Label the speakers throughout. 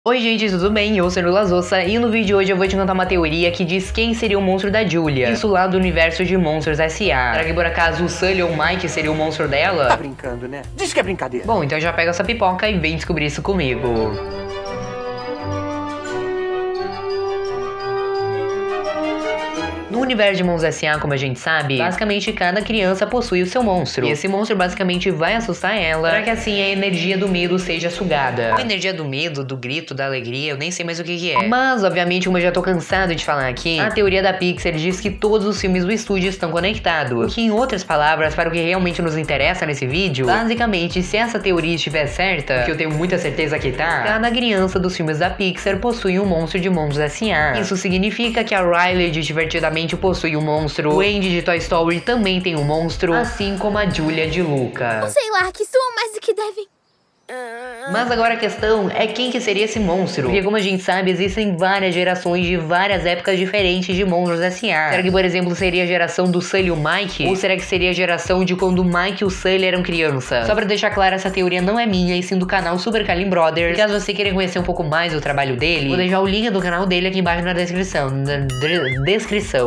Speaker 1: Oi gente, tudo bem? Eu sou o Lazossa e no vídeo de hoje eu vou te contar uma teoria que diz quem seria o monstro da Julia. Isso lá do universo de Monstros S.A. Será que por acaso o Sully ou o Mike seria o monstro dela?
Speaker 2: Tá brincando, né? Diz que é brincadeira.
Speaker 1: Bom, então já pega essa pipoca e vem descobrir isso comigo. No universo de Monstros S.A., como a gente sabe, basicamente cada criança possui o seu monstro. E esse monstro basicamente vai assustar ela, para que assim a energia do medo seja sugada. A energia do medo, do grito, da alegria, eu nem sei mais o que é. Mas, obviamente, como eu já tô cansado de falar aqui, a teoria da Pixar diz que todos os filmes do estúdio estão conectados. O que, em outras palavras, para o que realmente nos interessa nesse vídeo, basicamente, se essa teoria estiver certa, que eu tenho muita certeza que tá, cada criança dos filmes da Pixar possui um monstro de Monstros S.A. Isso significa que a Riley de Divertidamente possui um monstro, o Andy de Toy Story também tem um monstro, assim como a Julia de Luca.
Speaker 3: Não sei lá, que soam mais do que devem.
Speaker 1: Mas agora a questão é quem que seria esse monstro? Porque como a gente sabe, existem várias gerações de várias épocas diferentes de Monstros S.A. Será que, por exemplo, seria a geração do Sully e o Mike? Ou será que seria a geração de quando o Mike e o Sully eram crianças? Só pra deixar claro, essa teoria não é minha, e sim do canal Super Kalim Brothers. E caso você queira conhecer um pouco mais do trabalho dele, vou deixar o link do canal dele aqui embaixo na descrição.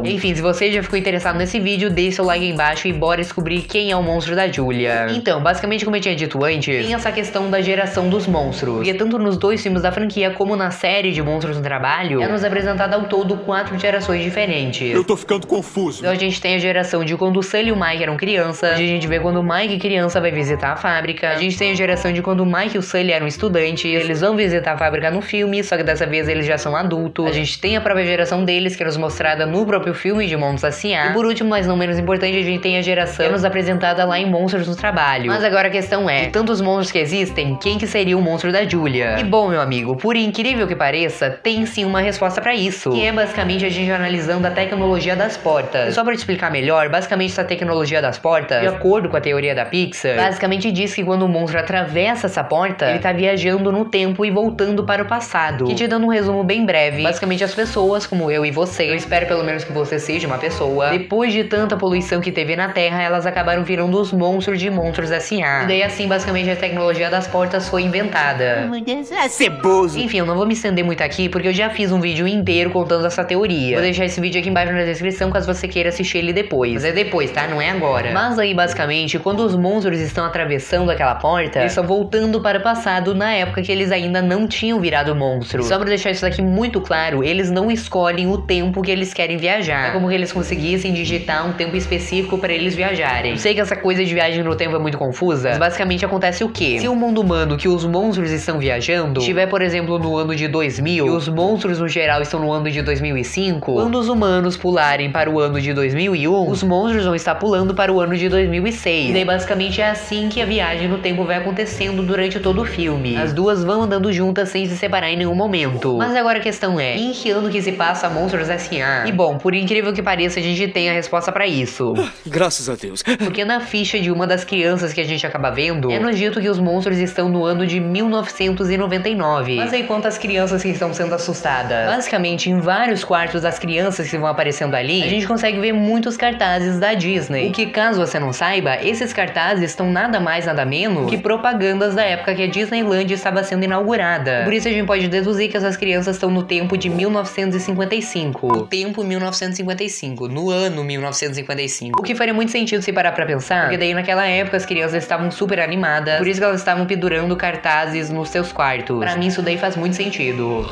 Speaker 1: Enfim, se você já ficou interessado nesse vídeo, deixe seu like aí embaixo e bora descobrir quem é o monstro da Julia. Então, basicamente, como eu tinha dito antes, tem essa questão da geração dos monstros. Porque tanto nos dois filmes da franquia como na série de Monstros no Trabalho, é nos apresentado ao todo 4 gerações diferentes.
Speaker 2: Eu tô ficando confuso.
Speaker 1: Então a gente tem a geração de quando o Sully e o Mike eram crianças, a gente vê quando o Mike criança vai visitar a fábrica, a gente tem a geração de quando o Mike e o Sully eram estudantes, eles vão visitar a fábrica no filme, só que dessa vez eles já são adultos, a gente tem a própria geração deles, que é nos mostrada no próprio filme de Monstros S.A. E por último, mas não menos importante, a gente tem a geração que é nos apresentada lá em Monstros no Trabalho. Mas agora a questão é, de tantos monstros que existem, quem que seria o monstro da Julia? E bom, meu amigo, por incrível que pareça, tem sim uma resposta pra isso, que é basicamente a gente analisando a tecnologia das portas. E só pra te explicar melhor, basicamente essa tecnologia das portas, de acordo com a teoria da Pixar, basicamente diz que quando o monstro atravessa essa porta, ele tá viajando no tempo e voltando para o passado. Que te dando um resumo bem breve, basicamente as pessoas, como eu e você, eu espero pelo menos que você seja uma pessoa, depois de tanta poluição que teve na Terra, elas acabaram virando os monstros de Monstros S.A. E daí assim, basicamente a tecnologia das portas foi inventada.
Speaker 2: Meu Deus, é ceboso.
Speaker 1: Enfim, eu não vou me estender muito aqui, porque eu já fiz um vídeo inteiro contando essa teoria. Vou deixar esse vídeo aqui embaixo na descrição, caso você queira assistir ele depois. Mas é depois, tá? Não é agora. Mas aí, basicamente, quando os monstros estão atravessando aquela porta, eles estão voltando para o passado na época que eles ainda não tinham virado monstro. Só pra deixar isso daqui muito claro, eles não escolhem o tempo que eles querem viajar. É como que eles conseguissem digitar um tempo específico para eles viajarem. Eu sei que essa coisa de viagem no tempo é muito confusa, mas basicamente acontece o quê? Se o mundo humano que os monstros estão viajando estiver, por exemplo, no ano de 2000 e os monstros no geral estão no ano de 2005, quando os humanos pularem para o ano de 2001, os monstros vão estar pulando para o ano de 2006. E daí basicamente é assim que a viagem no tempo vai acontecendo durante todo o filme. As duas vão andando juntas sem se separar em nenhum momento. Mas agora a questão é, em que ano que se passa Monstros S.A.? E bom, por incrível que pareça, a gente tem a resposta para isso.
Speaker 2: Graças a Deus.
Speaker 1: Porque na ficha de uma das crianças que a gente acaba vendo, é nos dito que os monstros estão no ano de 1999. Mas aí quantas crianças que estão sendo assustadas? Basicamente, em vários quartos das crianças que vão aparecendo ali, a gente consegue ver muitos cartazes da Disney. O que, caso você não saiba, esses cartazes estão nada mais nada menos que propagandas da época que a Disneyland estava sendo inaugurada. Por isso a gente pode deduzir que essas crianças estão no tempo de 1955. O tempo 1955, no ano 1955. O que faria muito sentido se parar pra pensar, porque daí naquela época as crianças estavam super animadas, por isso que elas estavam pendurando cartazes nos seus quartos. Pra mim isso daí faz muito sentido.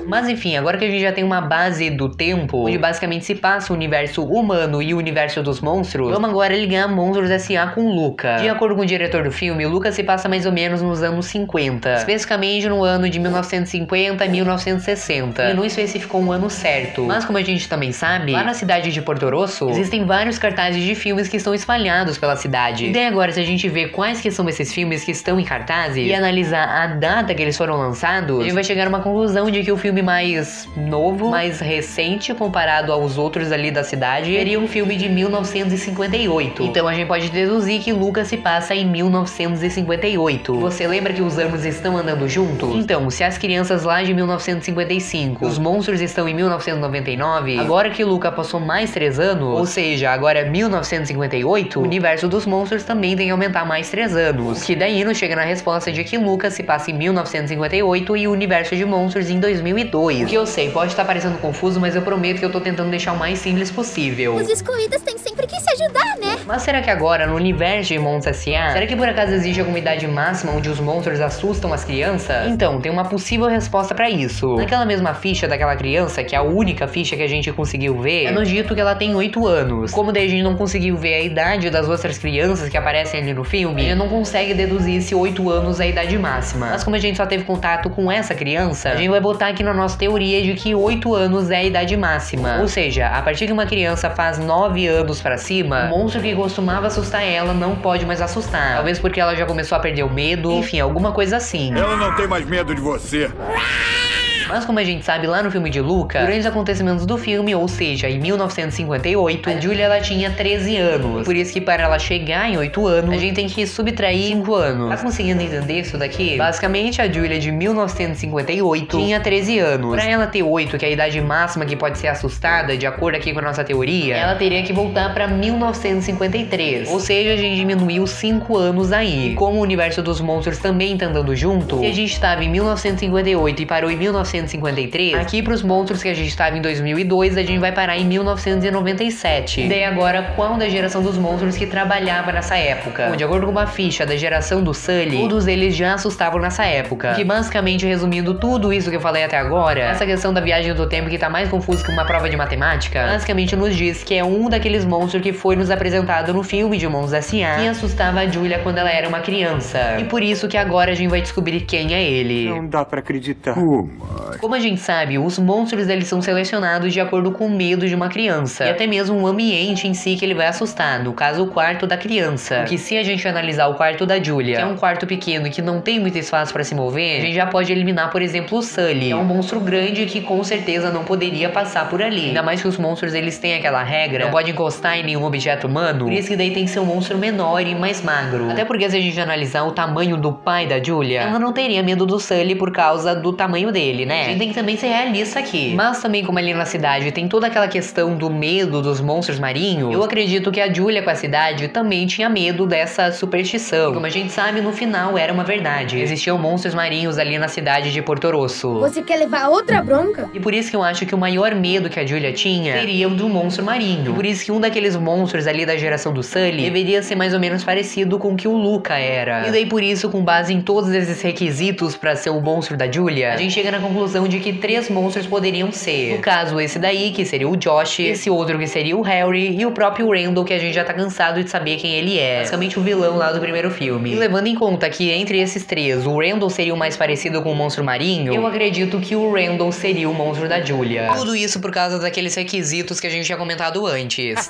Speaker 1: Mas enfim, agora que a gente já tem uma base do tempo, onde basicamente se passa o universo humano e o universo dos monstros, vamos agora ligar Monstros S.A. com Luca. De acordo com o diretor do filme, Luca se passa mais ou menos nos anos 50, especificamente no ano de 1950 a 1960. Ele não especificou um ano certo, mas como a gente também sabe, lá na cidade de Porto Rosso, existem vários cartazes de filmes que estão espalhados pela cidade. E daí agora, se a gente ver quais que são esses filmes que estão em cartazes e analisar a data que eles foram lançados, a gente vai chegar a uma conclusão de que o filme filme mais novo, mais recente comparado aos outros ali da cidade, seria um filme de 1958. Então a gente pode deduzir que Luca se passa em 1958. Você lembra que os anos estão andando juntos? Então, se as crianças lá de 1955, os monstros estão em 1999, agora que Luca passou mais 3 anos, ou seja, agora é 1958, o universo dos monstros também tem que aumentar mais 3 anos. Que daí nos chega na resposta de que Luca se passa em 1958 e o universo de monstros em 2002. O que eu sei, pode estar parecendo confuso, mas eu prometo que eu tô tentando deixar o mais simples possível.
Speaker 3: Os excluídos têm sempre que se ajudar, né?
Speaker 1: Mas será que agora, no universo de Monstros S.A., será que por acaso existe alguma idade máxima onde os monstros assustam as crianças? Então, tem uma possível resposta pra isso. Naquela mesma ficha daquela criança, que é a única ficha que a gente conseguiu ver, é nos dito que ela tem 8 anos. Como daí a gente não conseguiu ver a idade das outras crianças que aparecem ali no filme, a gente não consegue deduzir se 8 anos é a idade máxima. Mas como a gente só teve contato com essa criança, a gente vai botar aqui na nossa teoria de que 8 anos é a idade máxima. Ou seja, a partir que uma criança faz 9 anos pra cima, o monstro que costumava assustar ela não pode mais assustar. Talvez porque ela já começou a perder o medo, enfim, alguma coisa assim.
Speaker 4: Ela não tem mais medo de você.
Speaker 1: Mas como a gente sabe lá no filme de Luca, durante os acontecimentos do filme, ou seja, em 1958, a Julia ela tinha 13 anos. Por isso que para ela chegar em 8 anos, a gente tem que subtrair 5 anos. Tá conseguindo entender isso daqui? Basicamente, a Julia de 1958 tinha 13 anos. Pra ela ter 8, que é a idade máxima que pode ser assustada, de acordo aqui com a nossa teoria, ela teria que voltar pra 1953. Ou seja, a gente diminuiu 5 anos aí. E como o universo dos monstros também tá andando junto, se a gente estava em 1958 e parou em 1953, aqui pros monstros que a gente estava em 2002, a gente vai parar em 1997. E daí agora, qual da geração dos monstros que trabalhava nessa época? Bom, de acordo com uma ficha da geração do Sully, todos eles já assustavam nessa época. Que basicamente, resumindo tudo isso que eu falei até agora, essa questão da viagem do tempo que tá mais confusa que uma prova de matemática, basicamente nos diz que é um daqueles monstros que foi nos apresentado no filme de Monstros S.A. que assustava a Julia quando ela era uma criança. E por isso que agora a gente vai descobrir quem é ele.
Speaker 2: Não dá pra acreditar.
Speaker 1: Como a gente sabe, os monstros eles são selecionados de acordo com o medo de uma criança e até mesmo o ambiente em si que ele vai assustar, no caso o quarto da criança. Porque se a gente analisar o quarto da Julia, que é um quarto pequeno e que não tem muito espaço pra se mover, a gente já pode eliminar, por exemplo, o Sully, que é um monstro grande que com certeza não poderia passar por ali. Ainda mais que os monstros eles têm aquela regra, não pode encostar em nenhum objeto humano, por isso que daí tem que ser um monstro menor e mais magro. Até porque se a gente analisar o tamanho do pai da Julia, ela não teria medo do Sully por causa do tamanho dele, né? A gente tem que também ser realista aqui. Mas também como ali na cidade tem toda aquela questão do medo dos monstros marinhos, eu acredito que a Julia com a cidade também tinha medo dessa superstição. E como a gente sabe, no final era uma verdade. Existiam monstros marinhos ali na cidade de Porto Rosso.
Speaker 3: Você quer levar outra bronca?
Speaker 1: E por isso que eu acho que o maior medo que a Julia tinha seria o do monstro marinho. Por isso que um daqueles monstros ali da geração do Sully deveria ser mais ou menos parecido com o que o Luca era. E daí por isso, com base em todos esses requisitos pra ser o monstro da Julia, a gente chega na conclusão de que 3 monstros poderiam ser. No caso, esse daí, que seria o Josh, esse outro que seria o Harry, e o próprio Randall, que a gente já tá cansado de saber quem ele é. Basicamente o vilão lá do primeiro filme. E levando em conta que entre esses 3, o Randall seria o mais parecido com o monstro marinho, eu acredito que o Randall seria o monstro da Julia. Tudo isso por causa daqueles requisitos que a gente tinha comentado antes.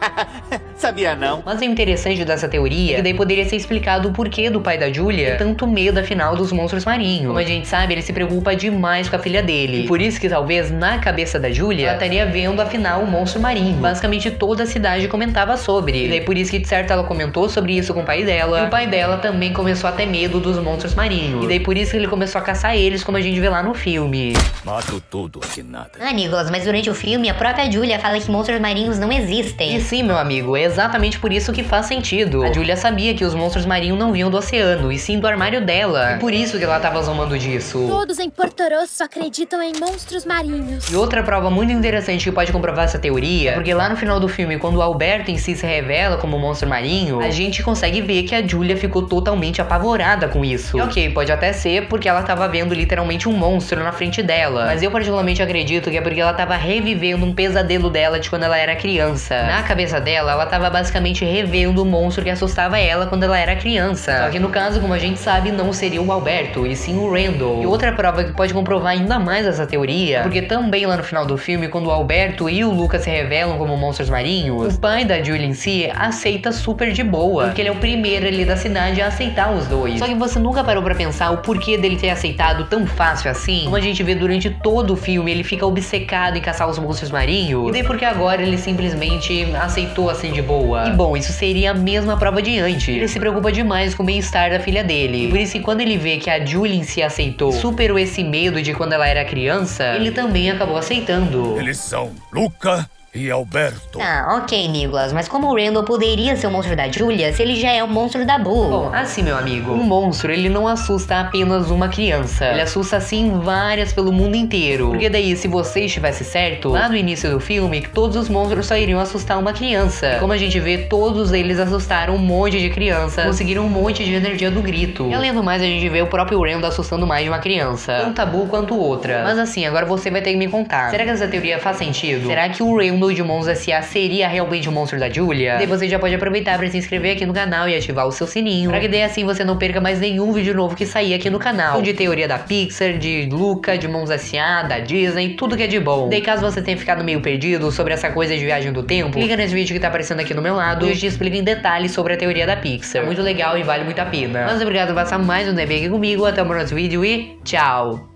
Speaker 2: Sabia não?
Speaker 1: Mas o interessante dessa teoria é que daí poderia ser explicado o porquê do pai da Julia ter tanto medo, afinal, dos monstros marinhos. Como a gente sabe, ele se preocupa demais com a filha dele. E por isso que talvez na cabeça da Julia ela estaria vendo, afinal, o monstro marinho. Basicamente toda a cidade comentava sobre. E daí por isso que de certo ela comentou sobre isso com o pai dela. E o pai dela também começou a ter medo dos monstros marinhos. E daí por isso que ele começou a caçar eles, como a gente vê lá no filme.
Speaker 4: Mato tudo aqui nada.
Speaker 5: Ah, Nicholas, mas durante o filme a própria Julia fala que monstros marinhos não existem.
Speaker 1: E sim, meu amigo, é exatamente por isso que faz sentido. A Julia sabia que os monstros marinhos não vinham do oceano, e sim do armário dela. E por isso que ela tava zombando disso.
Speaker 3: Todos em Porto Rosso acreditam em monstros marinhos.
Speaker 1: E outra prova muito interessante que pode comprovar essa teoria, porque lá no final do filme, quando o Alberto em si se revela como um monstro marinho, a gente consegue ver que a Julia ficou totalmente apavorada com isso. E ok, pode até ser porque ela tava vendo literalmente um monstro na frente dela, mas eu particularmente acredito que é porque ela tava revivendo um pesadelo dela de quando ela era criança. Na cabeça dela, ela tava basicamente revendo o monstro que assustava ela quando ela era criança. Só que no caso, como a gente sabe, não seria o Alberto, e sim o Randall. E outra prova que pode comprovar ainda ainda mais essa teoria, porque também lá no final do filme, quando o Alberto e o Lucas se revelam como monstros marinhos, o pai da Julie em si aceita super de boa, porque ele é o primeiro ali da cidade a aceitar os dois. Só que você nunca parou pra pensar o porquê dele ter aceitado tão fácil assim? Como a gente vê durante todo o filme, ele fica obcecado em caçar os monstros marinhos, e daí porque agora ele simplesmente aceitou assim de boa. E bom, isso seria a mesma prova de antes. Ele se preocupa demais com o bem-estar da filha dele. E por isso que quando ele vê que a Julie em si aceitou, superou esse medo de quando ela era criança, ele também acabou aceitando.
Speaker 4: Eles são Luca e Alberto.
Speaker 5: Ah, ok, Nicholas, mas como o Randall poderia ser o monstro da Julia se ele já é o monstro da Boo?
Speaker 1: Bom, assim, meu amigo, um monstro, ele não assusta apenas uma criança. Ele assusta, assim, várias pelo mundo inteiro. Porque daí, se você estivesse certo, lá no início do filme, que todos os monstros só iriam assustar uma criança. E como a gente vê, todos eles assustaram um monte de crianças, conseguiram um monte de energia do grito. E além do mais, a gente vê o próprio Randall assustando mais de uma criança, tanto a Boo quanto outra. Mas assim, agora você vai ter que me contar. Será que essa teoria faz sentido? Será que o Randall de Monstros S.A. seria realmente o monstro da Julia? Daí você já pode aproveitar para se inscrever aqui no canal e ativar o seu sininho, para que daí assim você não perca mais nenhum vídeo novo que sair aqui no canal, de teoria da Pixar, de Luca, de Monstros S.A., da Disney, tudo que é de bom. Daí caso você tenha ficado meio perdido sobre essa coisa de viagem do tempo, clica nesse vídeo que tá aparecendo aqui no meu lado e eu te explico em detalhes sobre a teoria da Pixar. É muito legal e vale muito a pena. Mas obrigado por passar mais um tempo aqui comigo, até o próximo vídeo e tchau!